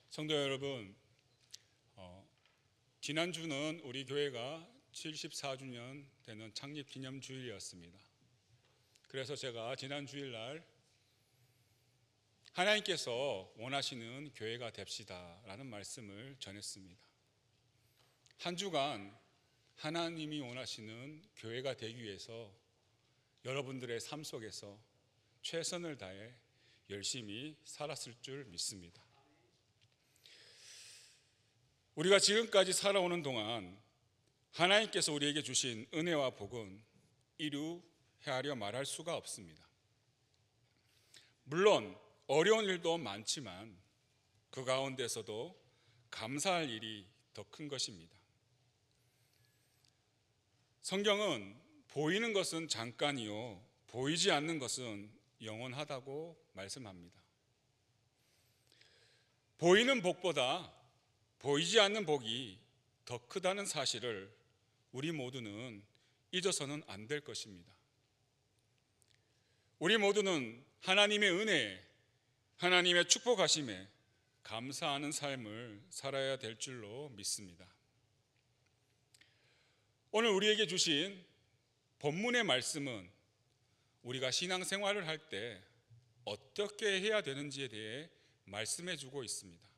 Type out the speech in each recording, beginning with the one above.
성도 여러분, 지난주는 우리 교회가 74주년 되는 창립 기념 주일이었습니다. 그래서 제가 지난 주일날 하나님께서 원하시는 교회가 됩시다 라는 말씀을 전했습니다. 한 주간 하나님이 원하시는 교회가 되기 위해서 여러분들의 삶 속에서 최선을 다해 열심히 살았을 줄 믿습니다. 우리가 지금까지 살아오는 동안 하나님께서 우리에게 주신 은혜와 복은 이루 헤아려 말할 수가 없습니다. 물론 어려운 일도 많지만 그 가운데서도 감사할 일이 더 큰 것입니다. 성경은 보이는 것은 잠깐이요 보이지 않는 것은 영원하다고 말씀합니다. 보이는 복보다 보이지 않는 복이 더 크다는 사실을 우리 모두는 잊어서는 안 될 것입니다. 우리 모두는 하나님의 은혜에, 하나님의 축복하심에 감사하는 삶을 살아야 될 줄로 믿습니다. 오늘 우리에게 주신 본문의 말씀은 우리가 신앙생활을 할 때 어떻게 해야 되는지에 대해 말씀해 주고 있습니다.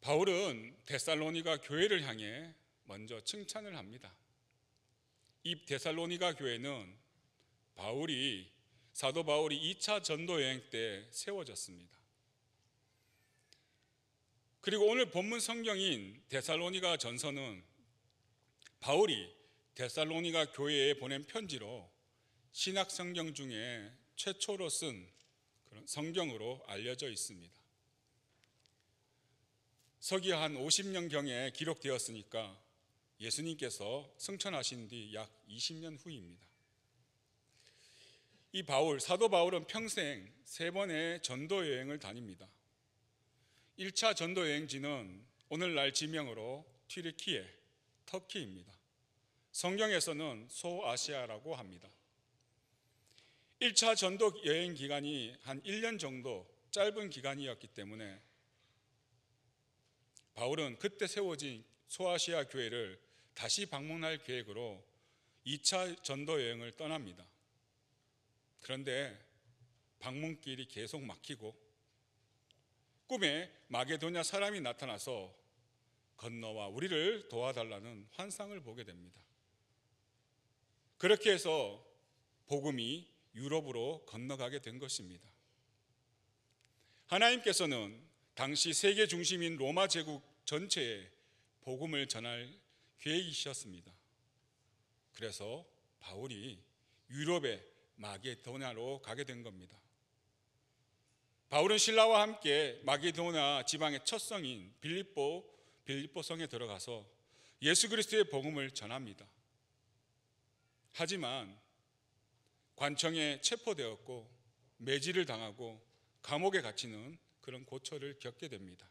바울은 데살로니가 교회를 향해 먼저 칭찬을 합니다. 이 데살로니가 교회는 사도 바울이 2차 전도 여행 때 세워졌습니다. 그리고 오늘 본문 성경인 데살로니가 전서는 바울이 데살로니가 교회에 보낸 편지로 신약 성경 중에 최초로 쓴 그런 성경으로 알려져 있습니다. 서기 한 50년경에 기록되었으니까 예수님께서 승천하신 뒤 약 20년 후입니다. 이 사도 바울은 평생 3번의 전도 여행을 다닙니다. 1차 전도 여행지는 오늘날 지명으로 튀르키예, 터키입니다. 성경에서는 소아시아라고 합니다. 1차 전도 여행 기간이 한 1년 정도 짧은 기간이었기 때문에 바울은 그때 세워진 소아시아 교회를 다시 방문할 계획으로 2차 전도 여행을 떠납니다. 그런데 방문길이 계속 막히고 꿈에 마게도냐 사람이 나타나서 건너와 우리를 도와달라는 환상을 보게 됩니다. 그렇게 해서 복음이 유럽으로 건너가게 된 것입니다. 하나님께서는 당시 세계 중심인 로마 제국 전체에 복음을 전할 계획이셨습니다. 그래서 바울이 유럽의 마게도냐로 가게 된 겁니다. 바울은 신라와 함께 마게도냐 지방의 첫 성인 빌립보 성에 들어가서 예수 그리스도의 복음을 전합니다. 하지만 관청에 체포되었고 매질을 당하고 감옥에 갇히는 그런 고초를 겪게 됩니다.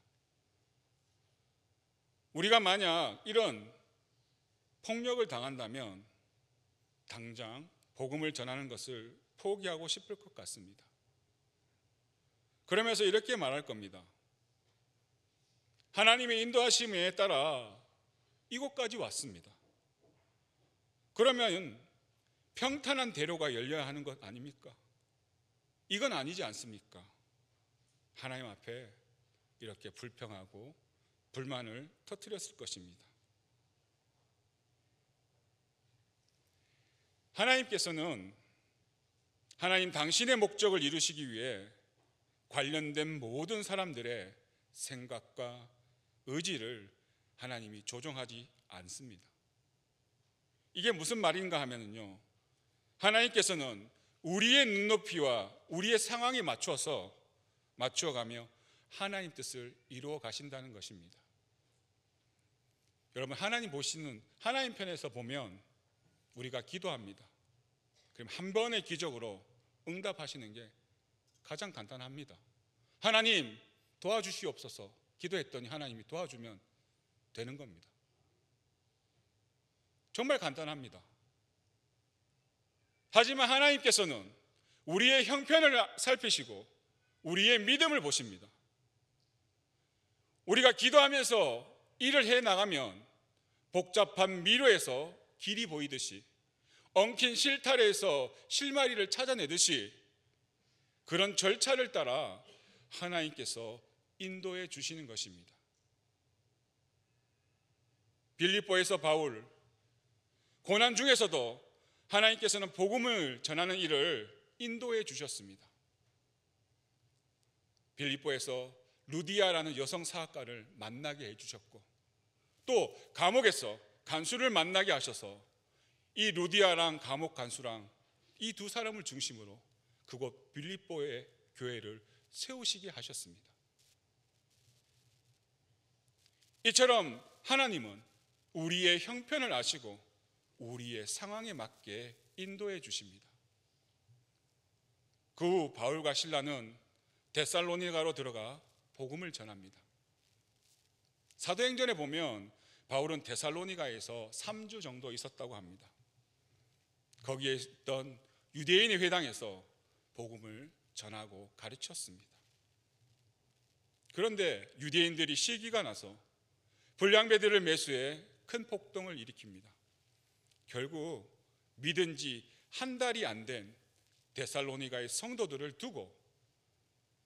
우리가 만약 이런 폭력을 당한다면 당장 복음을 전하는 것을 포기하고 싶을 것 같습니다. 그러면서 이렇게 말할 겁니다. 하나님의 인도하심에 따라 이곳까지 왔습니다. 그러면 평탄한 대로가 열려야 하는 것 아닙니까? 이건 아니지 않습니까? 하나님 앞에 이렇게 불평하고 불만을 터뜨렸을 것입니다. 하나님께서는 하나님 당신의 목적을 이루시기 위해 관련된 모든 사람들의 생각과 의지를 하나님이 조종하지 않습니다. 이게 무슨 말인가 하면요, 하나님께서는 우리의 눈높이와 우리의 상황에 맞추어가며 하나님 뜻을 이루어 가신다는 것입니다. 여러분, 하나님 편에서 보면 우리가 기도합니다. 그럼 한 번의 기적으로 응답하시는 게 가장 간단합니다. 하나님 도와주시옵소서 기도했더니 하나님이 도와주면 되는 겁니다. 정말 간단합니다. 하지만 하나님께서는 우리의 형편을 살피시고 우리의 믿음을 보십니다. 우리가 기도하면서 일을 해 나가면 복잡한 미로에서 길이 보이듯이, 엉킨 실타래에서 실마리를 찾아내듯이 그런 절차를 따라 하나님께서 인도해 주시는 것입니다. 빌립보에서 바울, 고난 중에서도 하나님께서는 복음을 전하는 일을 인도해 주셨습니다. 빌립보에서 루디아라는 여성 사학가를 만나게 해주셨고, 또 감옥에서 간수를 만나게 하셔서 이 루디아랑 감옥 간수랑 이 두 사람을 중심으로 그곳 빌립보의 교회를 세우시게 하셨습니다. 이처럼 하나님은 우리의 형편을 아시고 우리의 상황에 맞게 인도해 주십니다. 그 후 바울과 실라는 데살로니가로 들어가 복음을 전합니다. 사도행전에 보면 바울은 데살로니가에서 3주 정도 있었다고 합니다. 거기에 있던 유대인의 회당에서 복음을 전하고 가르쳤습니다. 그런데 유대인들이 시기가 나서 불량배들을 매수해 큰 폭동을 일으킵니다. 결국 믿은 지 한 달이 안 된 데살로니가의 성도들을 두고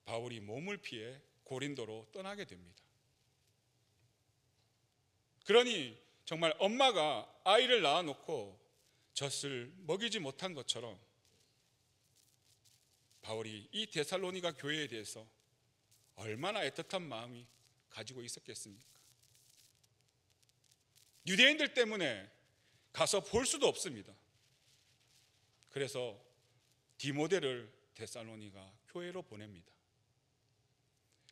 바울이 몸을 피해 고린도로 떠나게 됩니다. 그러니 정말 엄마가 아이를 낳아놓고 젖을 먹이지 못한 것처럼 바울이 이 데살로니가 교회에 대해서 얼마나 애틋한 마음이 가지고 있었겠습니까? 유대인들 때문에 가서 볼 수도 없습니다. 그래서 디모데를 데살로니가 교회로 보냅니다.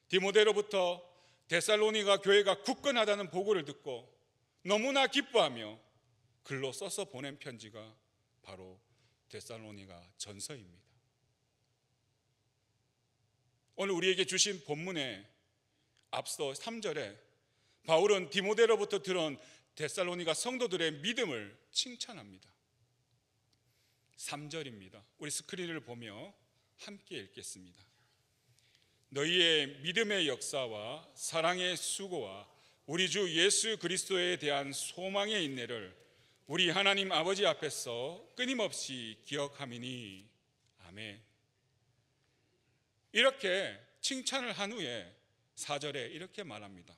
디모데로부터 데살로니가 교회가 굳건하다는 보고를 듣고 너무나 기뻐하며 글로 써서 보낸 편지가 바로 데살로니가 전서입니다. 오늘 우리에게 주신 본문에 앞서 3절에 바울은 디모데로부터 들은 데살로니가 성도들의 믿음을 칭찬합니다. 3절입니다. 우리 스크린을 보며 함께 읽겠습니다. 너희의 믿음의 역사와 사랑의 수고와 우리 주 예수 그리스도에 대한 소망의 인내를 우리 하나님 아버지 앞에서 끊임없이 기억함이니 아멘. 이렇게 칭찬을 한 후에 4절에 이렇게 말합니다.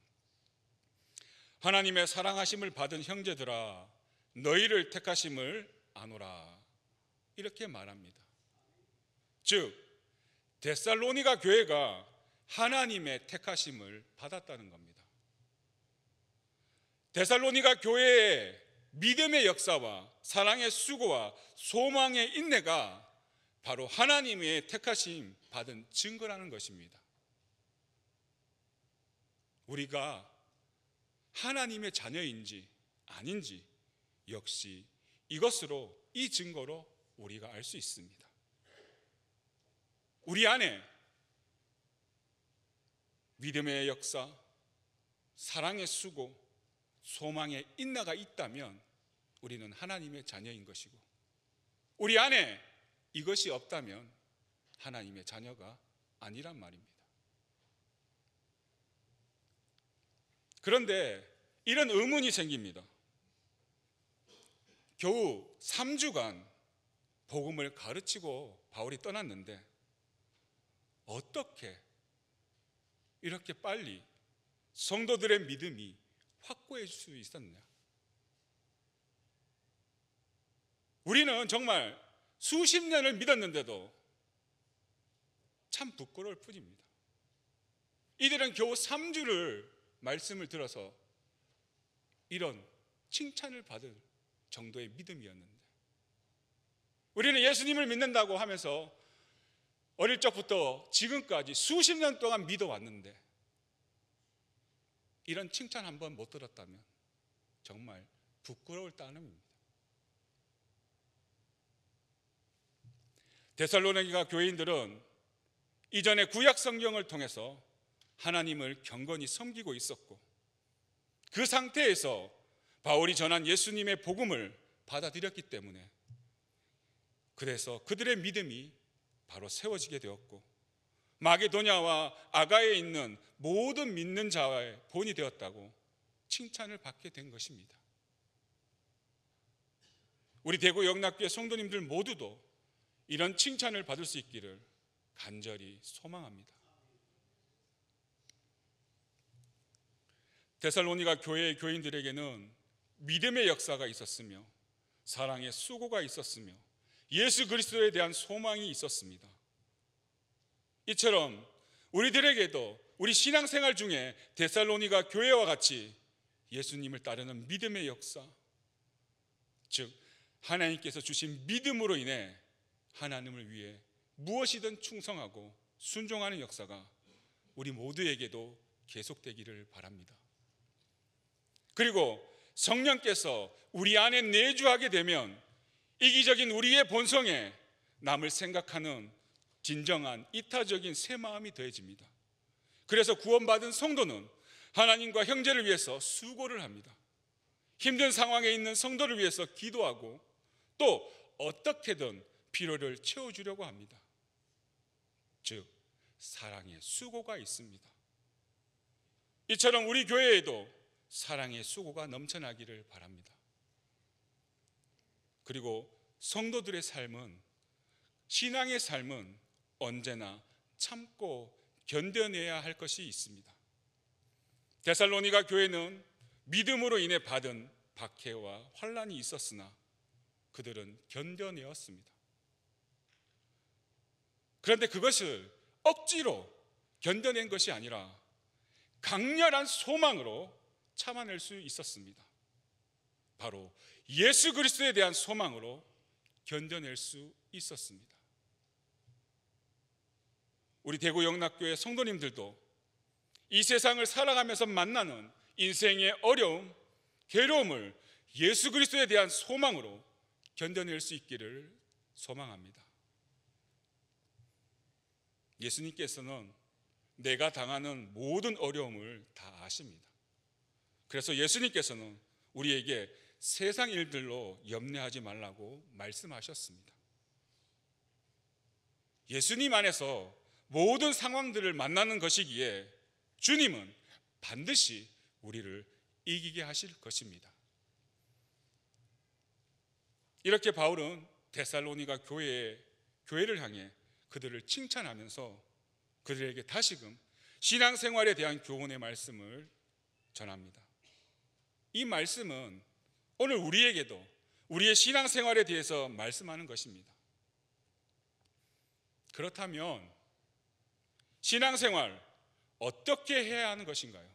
하나님의 사랑하심을 받은 형제들아 너희를 택하심을 아노라. 이렇게 말합니다. 즉 데살로니가 교회가 하나님의 택하심을 받았다는 겁니다. 데살로니가 교회의 믿음의 역사와 사랑의 수고와 소망의 인내가 바로 하나님의 택하심 받은 증거라는 것입니다. 우리가 하나님의 자녀인지 아닌지 역시 이것으로, 이 증거로 우리가 알 수 있습니다. 우리 안에 믿음의 역사, 사랑의 수고, 소망의 인내가 있다면 우리는 하나님의 자녀인 것이고, 우리 안에 이것이 없다면 하나님의 자녀가 아니란 말입니다. 그런데 이런 의문이 생깁니다. 겨우 3주간 복음을 가르치고 바울이 떠났는데 어떻게 이렇게 빨리 성도들의 믿음이 확고해질 수 있었냐? 우리는 정말 수십 년을 믿었는데도 참 부끄러울 뿐입니다. 이들은 겨우 3주를 말씀을 들어서 이런 칭찬을 받을 정도의 믿음이었는데, 우리는 예수님을 믿는다고 하면서 어릴 적부터 지금까지 수십 년 동안 믿어왔는데 이런 칭찬 한 번 못 들었다면 정말 부끄러울 따름입니다. 데살로니가 교인들은 이전에 구약 성경을 통해서 하나님을 경건히 섬기고 있었고, 그 상태에서 바울이 전한 예수님의 복음을 받아들였기 때문에, 그래서 그들의 믿음이 바로 세워지게 되었고, 마게도냐와 아가에 있는 모든 믿는 자의 본이 되었다고 칭찬을 받게 된 것입니다. 우리 대구 영락교회 성도님들 모두도 이런 칭찬을 받을 수 있기를 간절히 소망합니다. 데살로니가 교회의 교인들에게는 믿음의 역사가 있었으며 사랑의 수고가 있었으며 예수 그리스도에 대한 소망이 있었습니다. 이처럼 우리들에게도 우리 신앙생활 중에 데살로니가 교회와 같이 예수님을 따르는 믿음의 역사, 즉 하나님께서 주신 믿음으로 인해 하나님을 위해 무엇이든 충성하고 순종하는 역사가 우리 모두에게도 계속되기를 바랍니다. 그리고 성령께서 우리 안에 내주하게 되면 이기적인 우리의 본성에 남을 생각하는 진정한 이타적인 새 마음이 더해집니다. 그래서 구원받은 성도는 하나님과 형제를 위해서 수고를 합니다. 힘든 상황에 있는 성도를 위해서 기도하고 또 어떻게든 필요를 채워주려고 합니다. 즉 사랑의 수고가 있습니다. 이처럼 우리 교회에도 사랑의 수고가 넘쳐나기를 바랍니다. 그리고 성도들의 삶은, 신앙의 삶은 언제나 참고 견뎌내야 할 것이 있습니다. 데살로니가 교회는 믿음으로 인해 받은 박해와 환난이 있었으나 그들은 견뎌내었습니다. 그런데 그것을 억지로 견뎌낸 것이 아니라 강렬한 소망으로 참아낼 수 있었습니다. 바로 예수 그리스도에 대한 소망으로 견뎌낼 수 있었습니다. 우리 대구 영락교회 성도님들도 이 세상을 살아가면서 만나는 인생의 어려움, 괴로움을 예수 그리스도에 대한 소망으로 견뎌낼 수 있기를 소망합니다. 예수님께서는 내가 당하는 모든 어려움을 다 아십니다. 그래서 예수님께서는 우리에게 세상 일들로 염려하지 말라고 말씀하셨습니다. 예수님 안에서 모든 상황들을 만나는 것이기에 주님은 반드시 우리를 이기게 하실 것입니다. 이렇게 바울은 데살로니가 교회를 향해 그들을 칭찬하면서 그들에게 다시금 신앙생활에 대한 교훈의 말씀을 전합니다. 이 말씀은 오늘 우리에게도 우리의 신앙생활에 대해서 말씀하는 것입니다. 그렇다면 신앙생활 어떻게 해야 하는 것인가요?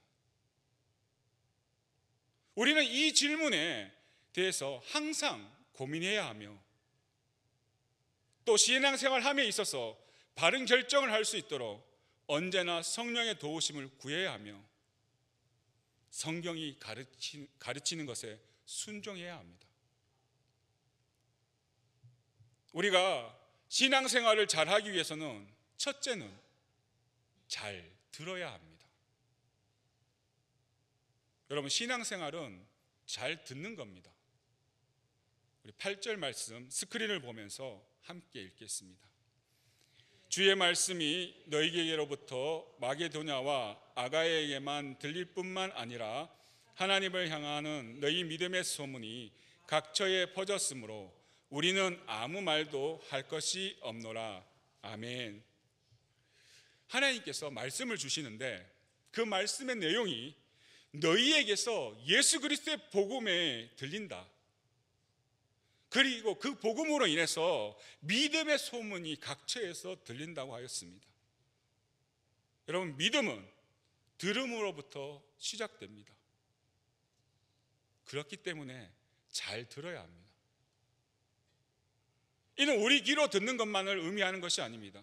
우리는 이 질문에 대해서 항상 고민해야 하며 또 신앙생활함에 있어서 바른 결정을 할 수 있도록 언제나 성령의 도우심을 구해야 하며 성경이 가르치는 것에 순종해야 합니다. 우리가 신앙생활을 잘하기 위해서는 첫째는 잘 들어야 합니다. 여러분, 신앙생활은 잘 듣는 겁니다. 우리 8절 말씀 스크린을 보면서 함께 읽겠습니다. 주의 말씀이 너희에게로부터 마게도냐와 아가야에게만 들릴 뿐만 아니라 하나님을 향하는 너희 믿음의 소문이 각처에 퍼졌으므로 우리는 아무 말도 할 것이 없노라. 아멘. 하나님께서 말씀을 주시는데 그 말씀의 내용이 너희에게서 예수 그리스도의 복음에 들린다. 그리고 그 복음으로 인해서 믿음의 소문이 각처에서 들린다고 하였습니다. 여러분, 믿음은 들음으로부터 시작됩니다. 그렇기 때문에 잘 들어야 합니다. 이는 우리 귀로 듣는 것만을 의미하는 것이 아닙니다.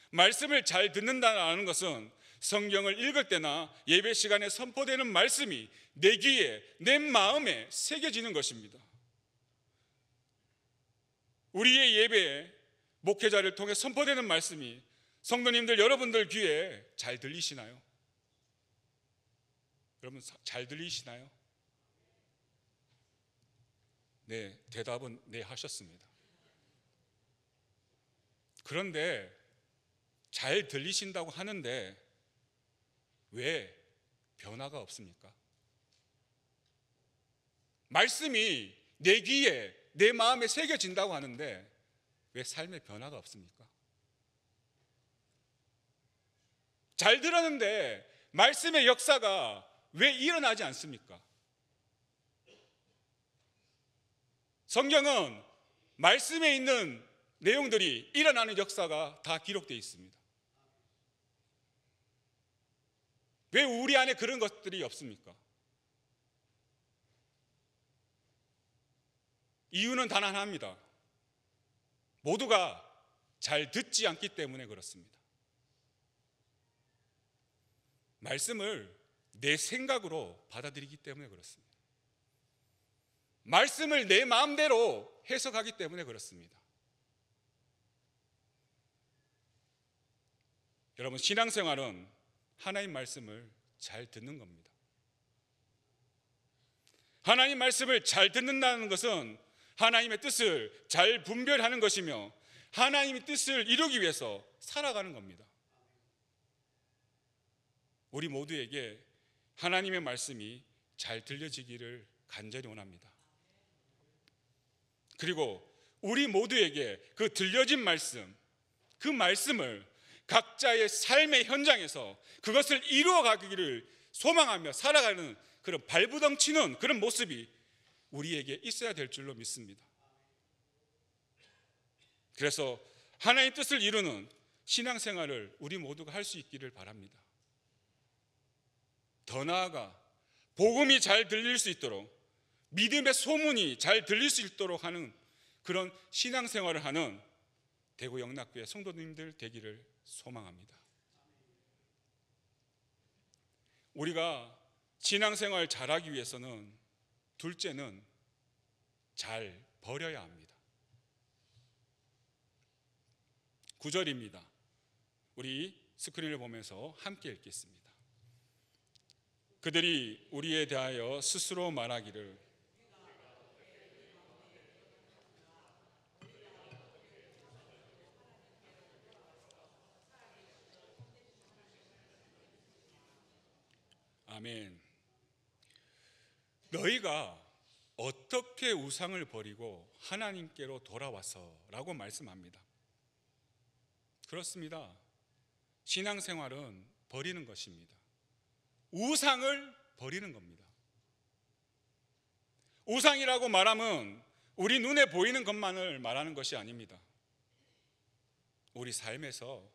말씀을 잘 듣는다는 것은 성경을 읽을 때나 예배 시간에 선포되는 말씀이 내 귀에, 내 마음에 새겨지는 것입니다. 우리의 예배에 목회자를 통해 선포되는 말씀이 성도님들 여러분들 귀에 잘 들리시나요? 여러분, 잘 들리시나요? 네, 대답은 네 하셨습니다. 그런데 잘 들리신다고 하는데 왜 변화가 없습니까? 말씀이 내 귀에, 내 마음에 새겨진다고 하는데 왜 삶의 변화가 없습니까? 잘 들었는데 말씀의 역사가 왜 일어나지 않습니까? 성경은 말씀에 있는 내용들이 일어나는 역사가 다 기록되어 있습니다. 왜 우리 안에 그런 것들이 없습니까? 이유는 단 하나입니다. 모두가 잘 듣지 않기 때문에 그렇습니다. 말씀을 내 생각으로 받아들이기 때문에 그렇습니다. 말씀을 내 마음대로 해석하기 때문에 그렇습니다. 여러분, 신앙생활은 하나님 말씀을 잘 듣는 겁니다. 하나님 말씀을 잘 듣는다는 것은 하나님의 뜻을 잘 분별하는 것이며 하나님의 뜻을 이루기 위해서 살아가는 겁니다. 우리 모두에게 하나님의 말씀이 잘 들려지기를 간절히 원합니다. 그리고 우리 모두에게 그 들려진 말씀, 그 말씀을 각자의 삶의 현장에서 그것을 이루어가기를 소망하며 살아가는 그런 발부덩치는 그런 모습이 우리에게 있어야 될 줄로 믿습니다. 그래서 하나님의 뜻을 이루는 신앙생활을 우리 모두가 할 수 있기를 바랍니다. 더 나아가 복음이 잘 들릴 수 있도록, 믿음의 소문이 잘 들릴 수 있도록 하는 그런 신앙생활을 하는 대구 영락교회 성도님들 되기를 소망합니다. 우리가 신앙생활 잘하기 위해서는 둘째는 잘 버려야 합니다. 9절입니다. 우리 스크린을 보면서 함께 읽겠습니다. 그들이 우리에 대하여 스스로 말하기를 아멘. 너희가 어떻게 우상을 버리고 하나님께로 돌아와서라고 말씀합니다. 그렇습니다. 신앙생활은 버리는 것입니다. 우상을 버리는 겁니다. 우상이라고 말하면 우리 눈에 보이는 것만을 말하는 것이 아닙니다. 우리 삶에서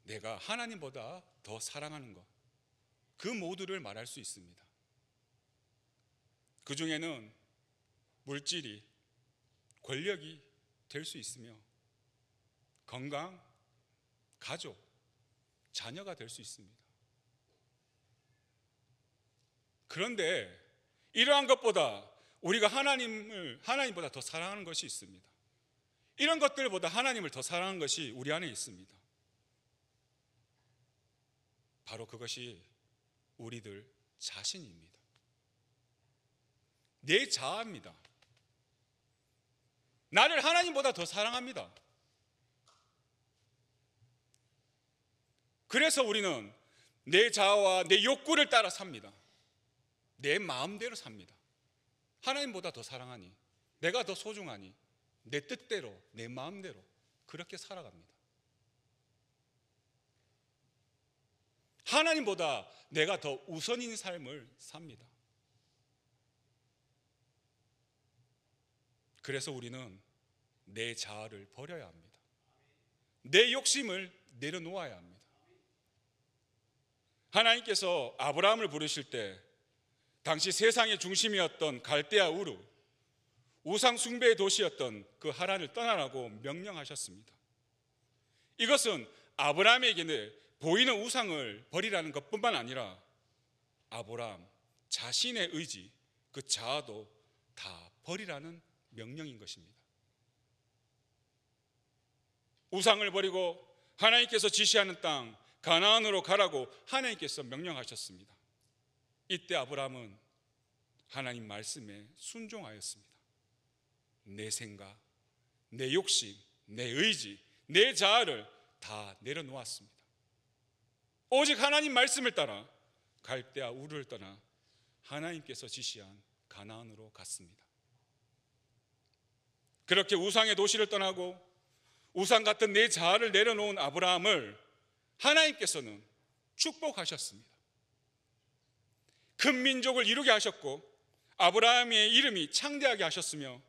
내가 하나님보다 더 사랑하는 것, 그 모두를 말할 수 있습니다. 그 중에는 물질이, 권력이 될 수 있으며 건강, 가족, 자녀가 될 수 있습니다. 그런데 이러한 것보다 우리가 하나님보다 더 사랑하는 것이 있습니다. 이런 것들보다 하나님을 더 사랑하는 것이 우리 안에 있습니다. 바로 그것이 우리들 자신입니다. 내 자아입니다. 나를 하나님보다 더 사랑합니다. 그래서 우리는 내 자아와 내 욕구를 따라 삽니다. 내 마음대로 삽니다. 하나님보다 더 사랑하니, 내가 더 소중하니 내 뜻대로, 내 마음대로 그렇게 살아갑니다. 하나님보다 내가 더 우선인 삶을 삽니다. 그래서 우리는 내 자아를 버려야 합니다. 내 욕심을 내려놓아야 합니다. 하나님께서 아브라함을 부르실 때 당시 세상의 중심이었던 갈대아 우르, 우상 숭배의 도시였던 그 하란을 떠나라고 명령하셨습니다. 이것은 아브라함에게는 보이는 우상을 버리라는 것뿐만 아니라 아브라함 자신의 의지, 그 자아도 다 버리라는 명령인 것입니다. 우상을 버리고 하나님께서 지시하는 땅 가나안으로 가라고 하나님께서 명령하셨습니다. 이때 아브라함은 하나님 말씀에 순종하였습니다. 내 생각, 내 욕심, 내 의지, 내 자아를 다 내려놓았습니다. 오직 하나님 말씀을 따라 갈대아 우르를 떠나 하나님께서 지시한 가나안으로 갔습니다. 그렇게 우상의 도시를 떠나고 우상 같은 내 자아를 내려놓은 아브라함을 하나님께서는 축복하셨습니다. 큰 민족을 이루게 하셨고 아브라함의 이름이 창대하게 하셨으며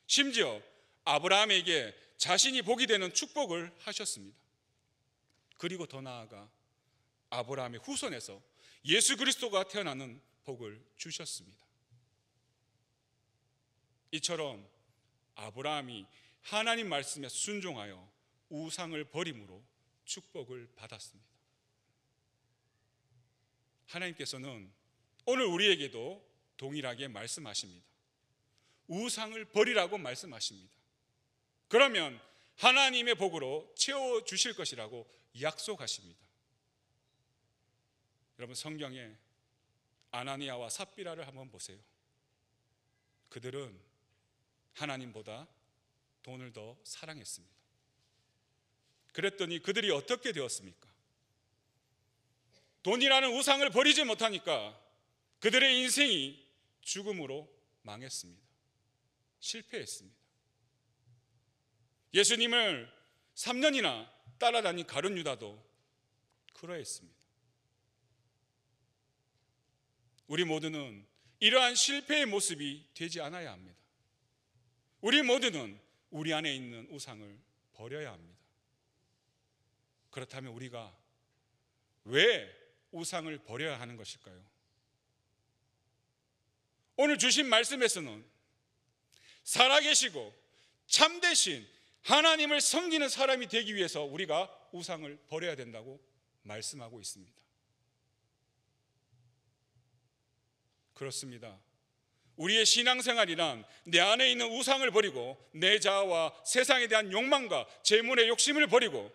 심지어 아브라함에게 자신이 복이 되는 축복을 하셨습니다. 그리고 더 나아가 아브라함의 후손에서 예수 그리스도가 태어나는 복을 주셨습니다. 이처럼 아브라함이 하나님 말씀에 순종하여 우상을 버림으로 축복을 받았습니다. 하나님께서는 오늘 우리에게도 동일하게 말씀하십니다. 우상을 버리라고 말씀하십니다. 그러면 하나님의 복으로 채워주실 것이라고 약속하십니다. 여러분, 성경에 아나니아와 삽비라를 한번 보세요. 그들은 하나님보다 돈을 더 사랑했습니다. 그랬더니 그들이 어떻게 되었습니까? 돈이라는 우상을 버리지 못하니까 그들의 인생이 죽음으로 망했습니다. 실패했습니다. 예수님을 3년이나 따라다닌 가룟 유다도 그러했습니다. 우리 모두는 이러한 실패의 모습이 되지 않아야 합니다. 우리 모두는 우리 안에 있는 우상을 버려야 합니다. 그렇다면 우리가 왜 우상을 버려야 하는 것일까요? 오늘 주신 말씀에서는 살아계시고 참되신 하나님을 섬기는 사람이 되기 위해서 우리가 우상을 버려야 된다고 말씀하고 있습니다. 그렇습니다. 우리의 신앙생활이란 내 안에 있는 우상을 버리고 내 자아와 세상에 대한 욕망과 재물의 욕심을 버리고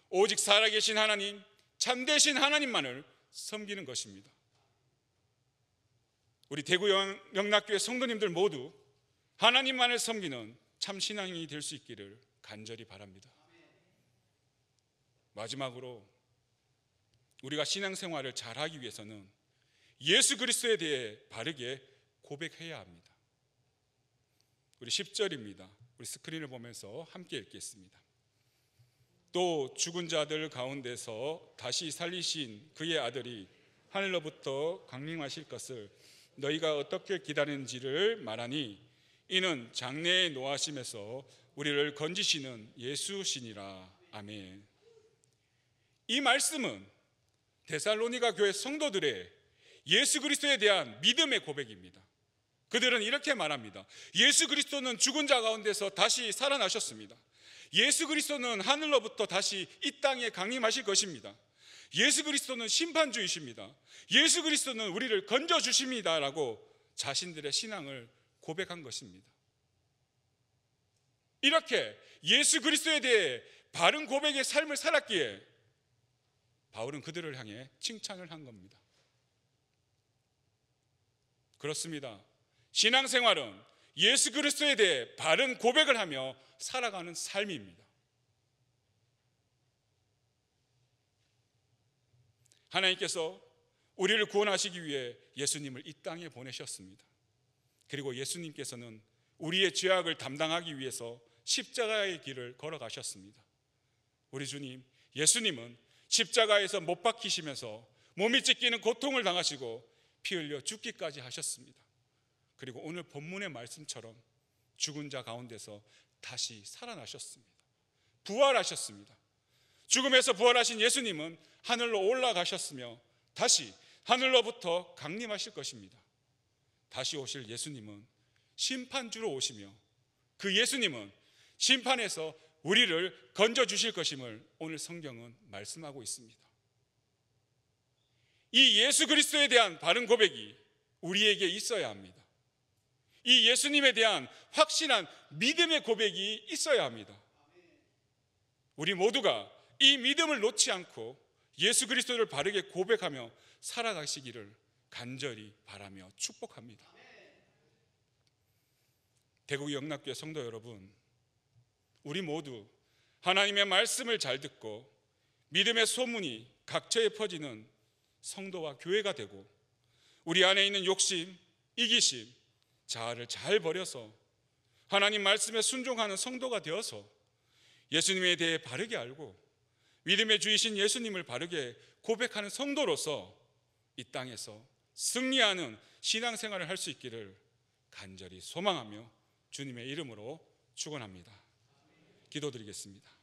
오직 살아계신 하나님, 참되신 하나님만을 섬기는 것입니다. 우리 대구 영락교회 성도님들 모두 하나님만을 섬기는 참 신앙이 될 수 있기를 간절히 바랍니다. 마지막으로 우리가 신앙생활을 잘하기 위해서는 예수 그리스도에 대해 바르게 고백해야 합니다. 우리 10절입니다. 우리 스크린을 보면서 함께 읽겠습니다. 또 죽은 자들 가운데서 다시 살리신 그의 아들이 하늘로부터 강림하실 것을 너희가 어떻게 기다리는지를 말하니 이는 장래의 노하심에서 우리를 건지시는 예수시니라. 아멘. 이 말씀은 데살로니가 교회 성도들의 예수 그리스도에 대한 믿음의 고백입니다. 그들은 이렇게 말합니다. 예수 그리스도는 죽은 자 가운데서 다시 살아나셨습니다. 예수 그리스도는 하늘로부터 다시 이 땅에 강림하실 것입니다. 예수 그리스도는 심판주이십니다. 예수 그리스도는 우리를 건져주십니다 라고 자신들의 신앙을 고백한 것입니다. 이렇게 예수 그리스도에 대해 바른 고백의 삶을 살았기에 바울은 그들을 향해 칭찬을 한 겁니다. 그렇습니다. 신앙생활은 예수 그리스도에 대해 바른 고백을 하며 살아가는 삶입니다. 하나님께서 우리를 구원하시기 위해 예수님을 이 땅에 보내셨습니다. 그리고 예수님께서는 우리의 죄악을 담당하기 위해서 십자가의 길을 걸어가셨습니다. 우리 주님, 예수님은 십자가에서 못 박히시면서 몸이 찢기는 고통을 당하시고 피 흘려 죽기까지 하셨습니다. 그리고 오늘 본문의 말씀처럼 죽은 자 가운데서 다시 살아나셨습니다. 부활하셨습니다. 죽음에서 부활하신 예수님은 하늘로 올라가셨으며 다시 하늘로부터 강림하실 것입니다. 다시 오실 예수님은 심판주로 오시며 그 예수님은 심판에서 우리를 건져주실 것임을 오늘 성경은 말씀하고 있습니다. 이 예수 그리스도에 대한 바른 고백이 우리에게 있어야 합니다. 이 예수님에 대한 확신한 믿음의 고백이 있어야 합니다. 우리 모두가 이 믿음을 놓지 않고 예수 그리스도를 바르게 고백하며 살아가시기를 간절히 바라며 축복합니다. 대구 영락교회 성도 여러분, 우리 모두 하나님의 말씀을 잘 듣고 믿음의 소문이 각처에 퍼지는 성도와 교회가 되고, 우리 안에 있는 욕심, 이기심, 자아를 잘 버려서 하나님 말씀에 순종하는 성도가 되어서 예수님에 대해 바르게 알고 믿음의 주이신 예수님을 바르게 고백하는 성도로서 이 땅에서 승리하는 신앙생활을 할 수 있기를 간절히 소망하며 주님의 이름으로 축원합니다. 기도드리겠습니다.